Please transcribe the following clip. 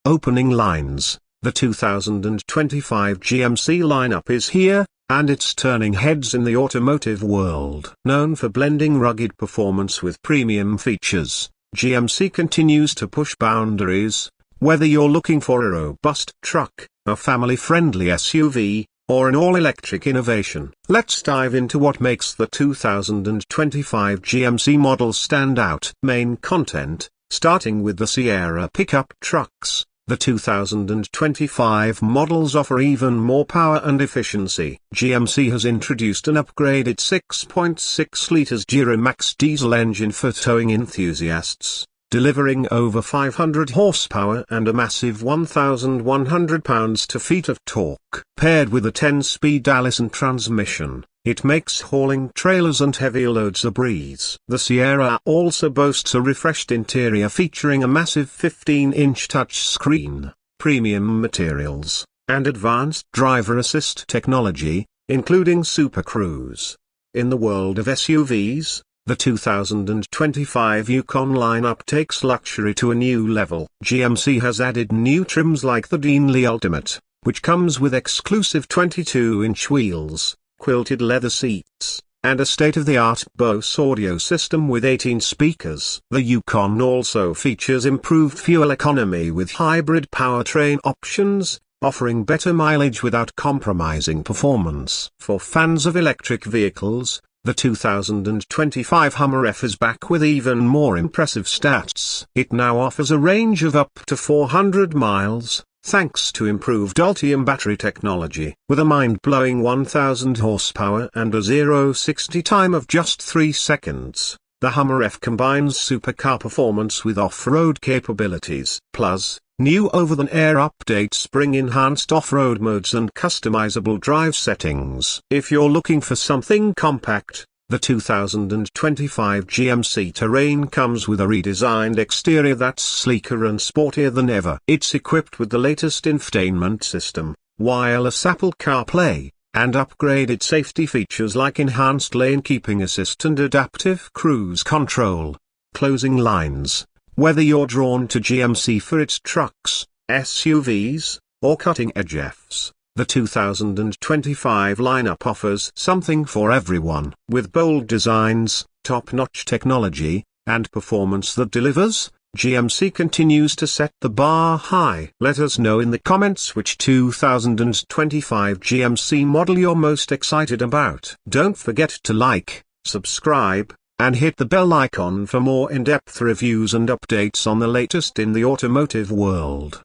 Opening lines. The 2025 GMC lineup is here, and it's turning heads in the automotive world. Known for blending rugged performance with premium features, GMC continues to push boundaries. Whether you're looking for a robust truck, a family-friendly SUV, or an all-electric innovation, let's dive into what makes the 2025 GMC models stand out. Main content, starting with the Sierra pickup trucks. The 2025 models offer even more power and efficiency. GMC has introduced an upgraded 6.6 liters Duramax diesel engine for towing enthusiasts, delivering over 500 horsepower and a massive 1,100 pounds-to-feet of torque. Paired with a 10-speed Allison transmission, it makes hauling trailers and heavy loads a breeze. The Sierra also boasts a refreshed interior featuring a massive 15-inch touchscreen, premium materials, and advanced driver assist technology, including Super Cruise. In the world of SUVs, the 2025 Yukon lineup takes luxury to a new level. GMC has added new trims like the Denali Ultimate, which comes with exclusive 22-inch wheels, quilted leather seats, and a state-of-the-art Bose audio system with 18 speakers. The Yukon also features improved fuel economy with hybrid powertrain options, offering better mileage without compromising performance. For fans of electric vehicles, the 2025 Hummer F is back with even more impressive stats. It now offers a range of up to 400 miles, thanks to improved Ultium battery technology. With a mind-blowing 1,000 horsepower and a 0-60 time of just 3 seconds, the Hummer F combines supercar performance with off-road capabilities. Plus, new over-the-air updates bring enhanced off-road modes and customizable drive settings. If you're looking for something compact, the 2025 GMC Terrain comes with a redesigned exterior that's sleeker and sportier than ever. It's equipped with the latest infotainment system, wireless Apple CarPlay, and upgraded safety features like enhanced lane keeping assist and adaptive cruise control. Closing lines. Whether you're drawn to GMC for its trucks, SUVs, or cutting-edge Fs, the 2025 lineup offers something for everyone. With bold designs, top-notch technology, and performance that delivers, GMC continues to set the bar high. Let us know in the comments which 2025 GMC model you're most excited about. Don't forget to like, subscribe, and hit the bell icon for more in-depth reviews and updates on the latest in the automotive world.